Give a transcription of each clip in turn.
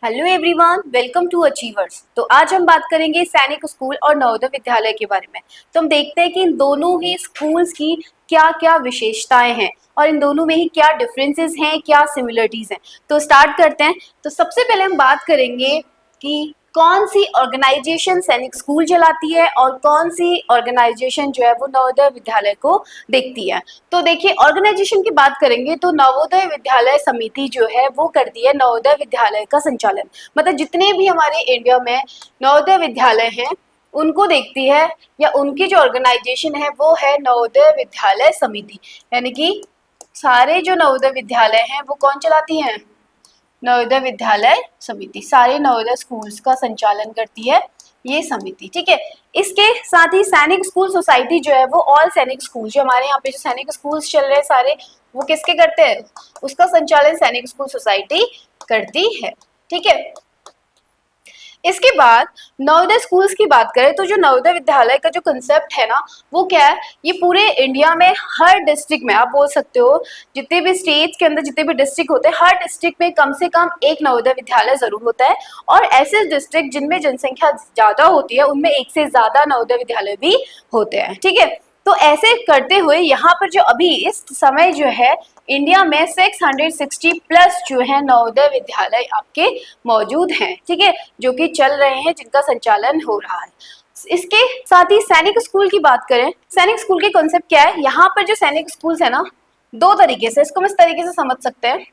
Hello everyone, welcome to achievers. तो आज हम बात करेंगे सैनिक स्कूल और नवोदय विद्यालय के बारे में। तो हम देखते हैं कि इन दोनों ही स्कूल्स की क्या क्या विशेषताएं हैं और इन दोनों में ही क्या डिफरेंसेस हैं, क्या सिमिलरिटीज हैं। तो स्टार्ट करते हैं। तो सबसे पहले हम बात करेंगे कि कौन सी ऑर्गेनाइजेशन सैनिक स्कूल चलाती है और कौन सी ऑर्गेनाइजेशन जो है वो नवोदय विद्यालय को देखती है। तो देखिए, ऑर्गेनाइजेशन की बात करेंगे तो नवोदय विद्यालय समिति जो है वो करती है नवोदय विद्यालय का संचालन। मतलब जितने भी हमारे इंडिया में नवोदय विद्यालय हैं उनको देखती है, या उनकी जो ऑर्गेनाइजेशन है वो है नवोदय विद्यालय समिति। यानी कि सारे जो नवोदय विद्यालय हैं वो कौन चलाती हैं? नवोदय विद्यालय समिति। सारे नवोदय स्कूल्स का संचालन करती है ये समिति, ठीक है। इसके साथ ही सैनिक स्कूल सोसाइटी जो है वो ऑल सैनिक स्कूल, जो हमारे यहाँ पे जो सैनिक स्कूल्स चल रहे हैं सारे, वो किसके करते हैं? उसका संचालन सैनिक स्कूल सोसाइटी करती है, ठीक है। इसके बाद नवोदय स्कूल्स की बात करें तो जो नवोदय विद्यालय का जो कंसेप्ट है ना, वो क्या है? ये पूरे इंडिया में हर डिस्ट्रिक्ट में, आप बोल सकते हो जितने भी स्टेट्स के अंदर जितने भी डिस्ट्रिक्ट होते हैं, हर डिस्ट्रिक्ट में कम से कम एक नवोदय विद्यालय जरूर होता है। और ऐसे डिस्ट्रिक्ट जिनमें जनसंख्या ज्यादा होती है उनमें एक से ज्यादा नवोदय विद्यालय भी होते हैं, ठीक है। तो ऐसे करते हुए यहाँ पर जो अभी इस समय जो है इंडिया में 660 प्लस जो है नवोदय विद्यालय आपके मौजूद हैं, ठीक है, जो कि चल रहे हैं, जिनका संचालन हो रहा है। इसके साथ ही सैनिक स्कूल की बात करें, सैनिक स्कूल के कॉन्सेप्ट क्या है? यहाँ पर जो सैनिक स्कूल्स है ना, दो तरीके से इसको हम इस तरीके से समझ सकते हैं।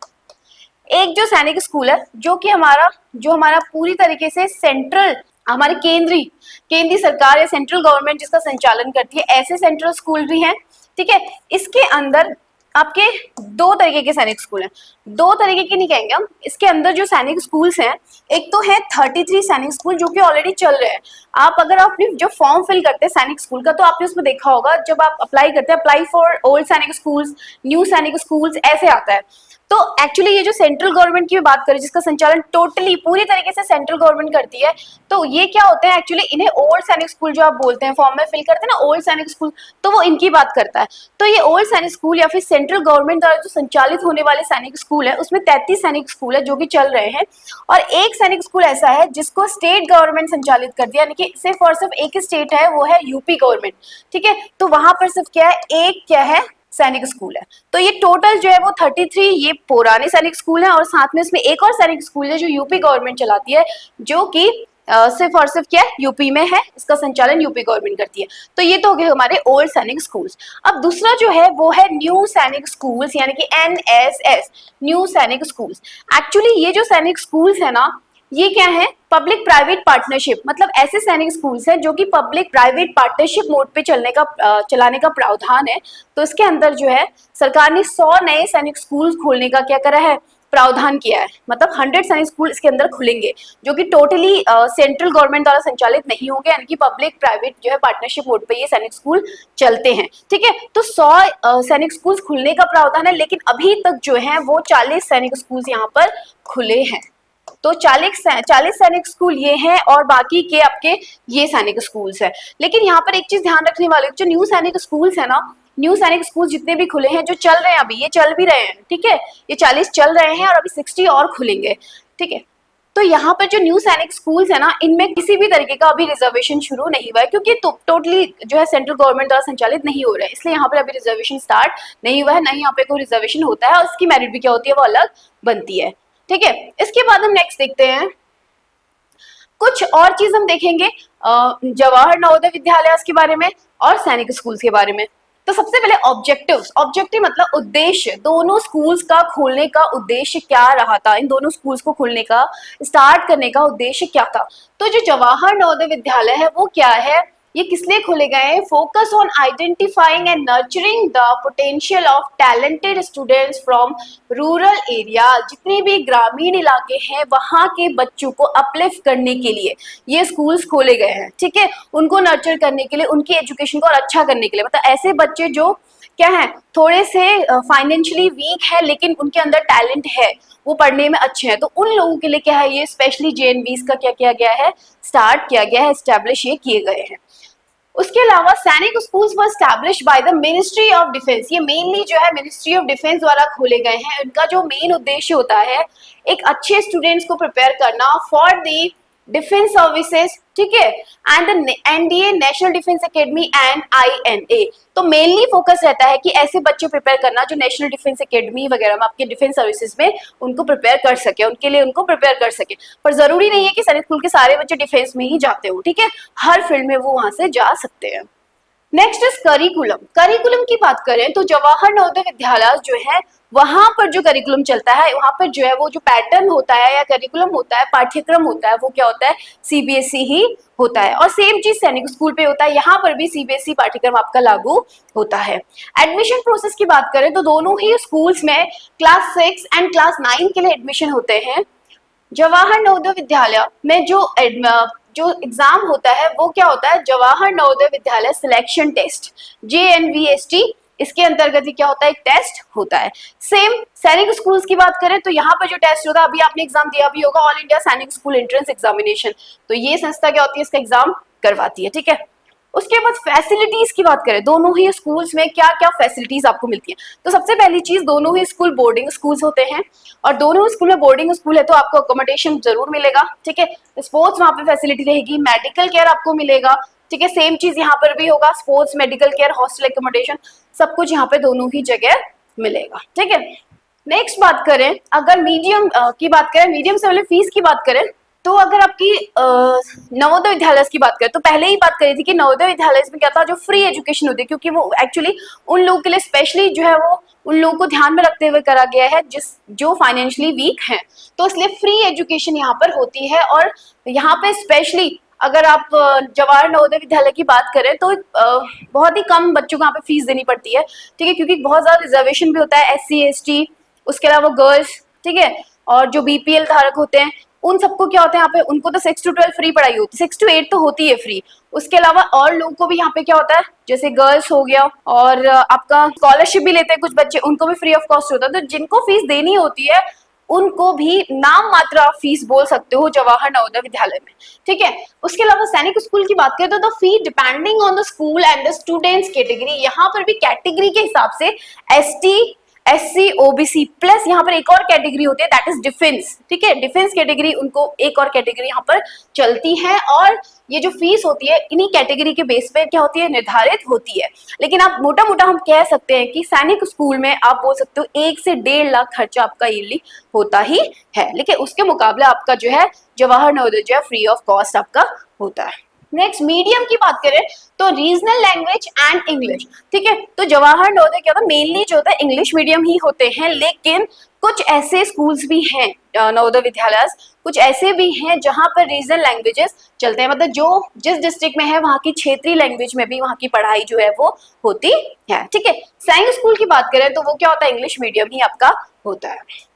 एक जो सैनिक स्कूल है जो कि हमारा पूरी तरीके से सेंट्रल, हमारे केंद्रीय सरकार या सेंट्रल गवर्नमेंट जिसका संचालन करती है, ऐसे सेंट्रल स्कूल भी हैं, ठीक है। इसके अंदर आपके दो तरीके के सैनिक स्कूल हैं। दो तरीके के नहीं कहेंगे हम, इसके अंदर जो सैनिक स्कूल्स हैं, एक तो है 33 सैनिक स्कूल जो कि ऑलरेडी चल रहे हैं। आप अगर अपनी जो फॉर्म फिल करते हैं सैनिक स्कूल का, तो आपने उसमें देखा होगा जब आप अप्लाई करते हैं, अप्लाई फॉर ओल्ड सैनिक स्कूल्स, न्यू सैनिक स्कूल्स, ऐसे आता है। तो एक्चुअली ये जो सेंट्रल गवर्नमेंट की बात करें, जिसका संचालन टोटली पूरी तरीके से सेंट्रल गवर्नमेंट करती है, तो ये क्या होते हैं एक्चुअली? इन्हें ओल्ड सैनिक स्कूल जो आप बोलते हैं, फॉर्म में फिल करते हैं ना ओल्ड सैनिक स्कूल, तो वो इनकी बात करता है। तो ये ओल्ड सैनिक स्कूल या फिर सेंट्रल गवर्नमेंट द्वारा जो संचालित होने वाले सैनिक स्कूल है, उसमें 33 सैनिक स्कूल है जो कि चल रहे हैं। और एक सैनिक स्कूल ऐसा है जिसको स्टेट गवर्नमेंट संचालित कर दिया, यानी कि सिर्फ और सिर्फ एक ही स्टेट है, वो है यूपी गवर्नमेंट, ठीक है। तो वहां पर सिर्फ क्या है, एक क्या है, सैनिक स्कूल है। तो ये टोटल जो है वो 33 ये पुराने सैनिक स्कूल हैं, और साथ में इसमें एक और सैनिक स्कूल है जो यूपी गवर्नमेंट चलाती है, जो कि सिर्फ और सिर्फ क्या है, यूपी में है, इसका संचालन यूपी गवर्नमेंट करती है। तो ये तो हो गए हमारे ओल्ड सैनिक स्कूल्स। अब दूसरा जो है वो है न्यू सैनिक स्कूल्स, यानी कि NSS, न्यू सैनिक स्कूल्स। एक्चुअली ये जो सैनिक स्कूल्स है ना, ये क्या है? पब्लिक प्राइवेट पार्टनरशिप, मतलब ऐसे सैनिक स्कूल्स हैं जो कि पब्लिक प्राइवेट पार्टनरशिप मोड पे चलाने का प्रावधान है। तो इसके अंदर जो है सरकार ने 100 नए सैनिक स्कूल खोलने का क्या करा है? प्रावधान किया है। मतलब 100 सैनिक स्कूल इसके अंदर खुलेंगे, जो कि टोटली सेंट्रल गवर्नमेंट द्वारा संचालित नहीं होंगे, यानी कि पब्लिक प्राइवेट जो है पार्टनरशिप मोड पे ये सैनिक स्कूल चलते हैं, ठीक है। तो 100 सैनिक स्कूल खुलने का प्रावधान है, लेकिन अभी तक जो है वो 40 सैनिक स्कूल यहाँ पर खुले हैं। तो 40 सैनिक स्कूल ये हैं, और बाकी के आपके ये सैनिक स्कूल्स है। लेकिन यहाँ पर एक चीज ध्यान रखने वाले, जो न्यू सैनिक स्कूल्स है ना, न्यू सैनिक स्कूल जितने भी खुले हैं, जो चल रहे हैं अभी, ये चल भी रहे हैं, ठीक है, ये 40 चल रहे हैं और अभी 60 और खुलेंगे, ठीक है। तो यहाँ पर जो न्यू सैनिक स्कूल्स है ना, इनमें किसी भी तरीके का अभी रिजर्वेशन शुरू नहीं हुआ है, क्योंकि तो टोटली जो है सेंट्रल गवर्नमेंट द्वारा संचालित नहीं हो रहा है, इसलिए यहाँ पर अभी रिजर्वेशन स्टार्ट नहीं हुआ है, नहीं यहाँ पे कोई रिजर्वेशन होता है, और उसकी मेरिट भी क्या होती है, वो अलग बनती है, ठीक है। इसके बाद हम नेक्स्ट देखते हैं कुछ और चीज, हम देखेंगे जवाहर नवोदय विद्यालय के बारे में और सैनिक स्कूल्स के बारे में। तो सबसे पहले ऑब्जेक्टिव मतलब उद्देश्य, दोनों स्कूल्स का खोलने का उद्देश्य क्या रहा था, इन दोनों स्कूल्स को खोलने का, स्टार्ट करने का उद्देश्य क्या था। तो जो जवाहर नवोदय विद्यालय है वो क्या है, ये किस लिए खोले गए हैं? Focus on identifying and nurturing the potential of talented students from rural area. जितने भी ग्रामीण इलाके हैं वहां के बच्चों को अपलिफ्ट करने के लिए ये स्कूल्स खोले गए हैं, ठीक है, उनको नर्चर करने के लिए, उनकी एजुकेशन को और अच्छा करने के लिए। मतलब ऐसे बच्चे जो क्या है, थोड़े से फाइनेंशियली वीक है लेकिन उनके अंदर टैलेंट है, वो पढ़ने में अच्छे हैं, तो उन लोगों के लिए क्या है, ये स्पेशली JNVs का क्या किया गया है, स्टार्ट किया गया है, एस्टेब्लिश ये किए गए हैं। उसके अलावा सैनिक schools were established by the ministry of defence. ये मेनली जो है मिनिस्ट्री ऑफ डिफेंस द्वारा खोले गए हैं। इनका जो मेन उद्देश्य होता है एक अच्छे स्टूडेंट्स को प्रिपेयर करना फॉर द डिफेंस सर्विसेज, ठीक है, and the NDA national defence academy and INA. तो मेनली फोकस रहता है कि ऐसे बच्चे प्रिपेयर करना जो नेशनल डिफेंस एकेडमी वगैरह में आपके डिफेंस सर्विसेज में उनको प्रिपेयर कर सके, उनके लिए उनको प्रिपेयर कर सके। पर जरूरी नहीं है कि सैनिक स्कूल के सारे बच्चे डिफेंस में ही जाते हो, ठीक है, हर फील्ड में वो वहां से जा सकते हैं। Next is curriculum. करिकुलम की बात करें तो जवाहर नवोदय विद्यालय जो है वहां पर जो करिकुलम चलता है, वहां पर जो है वो जो पैटर्न होता है या करिकुलम होता है, पाठ्यक्रम होता है, वो क्या होता है, सीबीएसई ही होता है। और सेम चीज सैनिक स्कूल पे होता है, यहाँ पर भी सीबीएसई पाठ्यक्रम आपका लागू होता है। एडमिशन प्रोसेस की बात करें तो दोनों ही स्कूल्स में क्लास 6 एंड क्लास 9 के लिए एडमिशन होते हैं। जवाहर नवोदय विद्यालय में जो एग्जाम होता है वो क्या होता है, Jawahar Navodaya Vidyalaya selection test, JNVST, इसके अंतर्गत ही क्या होता है, एक टेस्ट होता है। सेम सैनिक स्कूल्स की बात करें तो यहाँ पर जो टेस्ट होता है, अभी आपने एग्जाम दिया भी होगा, ऑल इंडिया सैनिक स्कूल एंट्रेंस एग्जामिनेशन, तो ये संस्था क्या होती है, इसका एग्जाम करवाती है, ठीक है। उसके बाद फैसिलिटीज की बात करें, दोनों ही स्कूल्स में क्या क्या फैसिलिटीज आपको मिलती है। तो सबसे पहली चीज, दोनों ही स्कूल बोर्डिंग स्कूल्स होते हैं, और दोनों स्कूल में बोर्डिंग स्कूल है तो आपको अकोमोडेशन जरूर मिलेगा, ठीक है। स्पोर्ट्स वहां पे फैसिलिटी रहेगी, मेडिकल केयर आपको मिलेगा, ठीक है। सेम चीज यहाँ पर भी होगा, sports, medical care, hostel accommodation, सब कुछ यहाँ पे दोनों ही जगह मिलेगा, ठीक है। नेक्स्ट बात करें, अगर मीडियम की बात करें, मीडियम से पहले फीस की बात करें, तो अगर आपकी नवोदय विद्यालय की बात करें तो पहले ही बात करी थी कि नवोदय विद्यालय में क्या था, जो फ्री एजुकेशन होती है, क्योंकि वो एक्चुअली उन लोगों के लिए स्पेशली जो है वो उन लोगों को ध्यान में रखते हुए करा गया है जो फाइनेंशियली वीक हैं, तो इसलिए फ्री एजुकेशन यहाँ पर होती है। और यहाँ पे स्पेशली अगर आप जवाहर नवोदय विद्यालय की बात करें तो बहुत ही कम बच्चों को यहाँ पे फीस देनी पड़ती है, ठीक है, क्योंकि बहुत ज्यादा रिजर्वेशन भी होता है, SC ST, उसके अलावा गर्ल्स, ठीक है, और जो BPL धारक होते हैं उन सबको क्या होता है यहाँ पे, उनको तो 6 to 12 फ्री पढ़ाई होती है, 6 to 8 तो होती है फ्री। उसके अलावा और लोगों को भी यहाँ पे क्या होता है, जैसे गर्ल्स हो गया, और आपका स्कॉलरशिप भी लेते हैं कुछ बच्चे, उनको भी फ्री ऑफ कॉस्ट होता है। तो जिनको फीस देनी होती है उनको भी नाम मात्र आप फीस बोल सकते हो जवाहर नवोदय विद्यालय में, ठीक है। उसके अलावा सैनिक स्कूल की बात करें तो the fee depending on the school and the students category, यहाँ पर भी कैटेगरी के हिसाब से ST SC OBC प्लस यहाँ पर एक और कैटेगरी होती है, दैट इज डिफेंस, ठीक है। डिफेंस कैटेगरी, उनको एक और कैटेगरी यहाँ पर चलती है, और ये जो फीस होती है इन्हीं कैटेगरी के बेस पे क्या होती है, निर्धारित होती है। लेकिन आप मोटा मोटा हम कह सकते हैं कि सैनिक स्कूल में आप बोल सकते हो 1 से 1.5 लाख खर्चा आपका ईयरली होता ही है, लेकिन उसके मुकाबले आपका जो है जवाहर नवोदय जो है फ्री ऑफ कॉस्ट आपका होता है। नेक्स्ट मीडियम की बात करें तो रीजनल लैंग्वेज एंड इंग्लिश, ठीक है। तो जवाहर नवोदय क्या होता है, मेनली जो होता है इंग्लिश मीडियम ही होते हैं, लेकिन कुछ ऐसे स्कूल्स भी हैं नवोदय विद्यालय, कुछ ऐसे भी हैं जहां पर रीजनल लैंग्वेजेस चलते हैं, मतलब जो जिस डिस्ट्रिक्ट में है वहां की क्षेत्रीय लैंग्वेज में भी वहां की पढ़ाई जो है वो होती है, ठीक है। सैनिक स्कूल की बात करें तो वो क्या होता है, इंग्लिश मीडियम ही आपका होता है।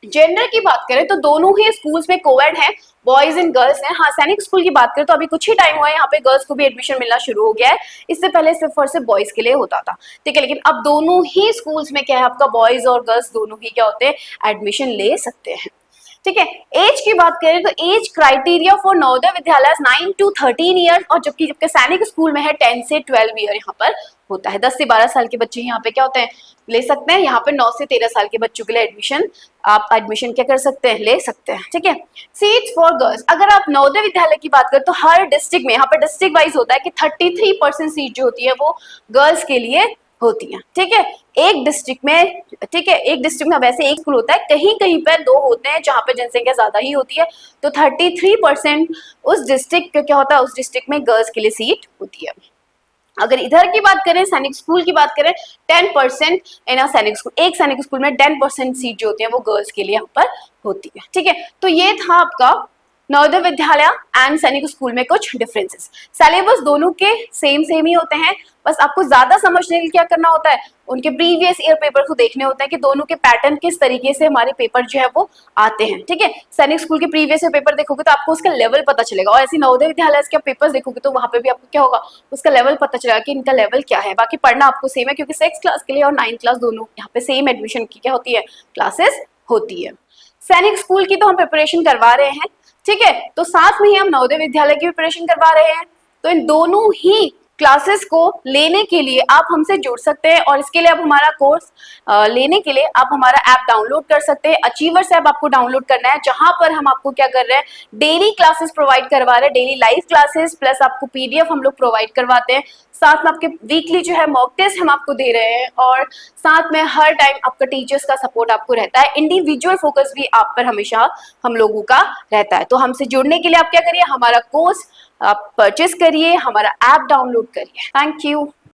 जेंडर की बात करें तो दोनों ही स्कूल्स में कोएड है, बॉयज एंड गर्ल्स हैं। हाँ, सैनिक स्कूल की बात करें तो अभी कुछ ही टाइम हुआ है यहाँ पे गर्ल्स को भी एडमिशन मिलना शुरू हो गया है, इससे पहले सिर्फ और सिर्फ बॉयज के लिए होता था, ठीक है। लेकिन अब दोनों ही स्कूल्स में क्या है, आपका बॉयज और गर्ल्स दोनों ही क्या होते हैं, एडमिशन ले सकते हैं, ठीक है। एज की बात करें तो age criteria for Navodaya Vidyalaya 9 to 13 year, और जबकि सैनिक स्कूल में है 10 से 12 ईयर यहाँ पर होता है। 10 से 12 साल के बच्चे यहाँ पे क्या होते हैं, ले सकते हैं। यहाँ पे 9 से 13 साल के बच्चों के लिए आप एडमिशन क्या कर सकते हैं, ले सकते हैं, ठीक है। सीट्स फॉर गर्ल्स, अगर आप नवोदय विद्यालय की बात करें तो हर डिस्ट्रिक्ट में, यहाँ पे डिस्ट्रिक्ट वाइज होता है कि 33% सीट जो होती है वो गर्ल्स के लिए होती है, ठीक है। एक डिस्ट्रिक्ट में, ठीक है, एक डिस्ट्रिक्ट में वैसे एक स्कूल होता है, कहीं कहीं पर 2 होते हैं जहां पे जनसंख्या ज्यादा ही होती है, तो 33% उस डिस्ट्रिक्ट क्या होता है, उस डिस्ट्रिक्ट में गर्ल्स के लिए सीट होती है। अगर इधर की बात करें, सैनिक स्कूल की बात करें, 10% इन अ सैनिक स्कूल, एक सैनिक स्कूल में 10% सीट जो होती है वो गर्ल्स के लिए यहाँ पर होती है, ठीक है। तो ये था आपका नवोदय विद्यालय एंड सैनिक स्कूल में कुछ डिफरेंसेस। सिलेबस दोनों के सेम ही होते हैं, बस आपको ज्यादा समझने के लिए क्या करना होता है, उनके प्रीवियस ईयर पेपर को देखने होते हैं कि दोनों के पैटर्न किस तरीके से हमारे पेपर जो है वो आते हैं, ठीक है। सैनिक स्कूल के प्रीवियस ईयर पेपर देखोगे तो आपको उसका लेवल पता चलेगा, और ऐसे नवोदय विद्यालय के पेपर्स देखोगे तो वहां पे भी आपको क्या होगा, उसका लेवल पता चलेगा कि इनका लेवल क्या है। बाकी पढ़ना आपको सेम है, क्योंकि 6th क्लास के लिए और 9th क्लास दोनों यहाँ पे सेम एडमिशन की क्या होती है, क्लासेस होती है। सैनिक स्कूल की तो हम प्रिपरेशन करवा रहे हैं, ठीक है, तो साथ में ही हम नवोदय विद्यालय की प्रिपरेशन करवा रहे हैं। तो इन दोनों ही क्लासेस को लेने के लिए आप हमसे जुड़ सकते हैं और इसके लिए आप हमारा कोर्स लेने के लिए आप हमारा ऐप डाउनलोड कर सकते हैं। अचीवर्स ऐप आपको डाउनलोड करना है, जहां पर हम आपको क्या कर रहे हैं, डेली क्लासेस प्रोवाइड करवा रहे हैं, डेली लाइव क्लासेस प्लस आपको पीडीएफ हम लोग प्रोवाइड करवाते हैं। साथ में आपके वीकली जो है मॉक टेस्ट हम आपको दे रहे हैं और साथ में हर टाइम आपका टीचर्स का सपोर्ट आपको रहता है। इंडिविजुअल फोकस भी आप पर हमेशा हम लोगों का रहता है। तो हमसे जुड़ने के लिए आप क्या करिए, हमारा कोर्स आप परचेस करिए, हमारा ऐप डाउनलोड करिए। Thank you.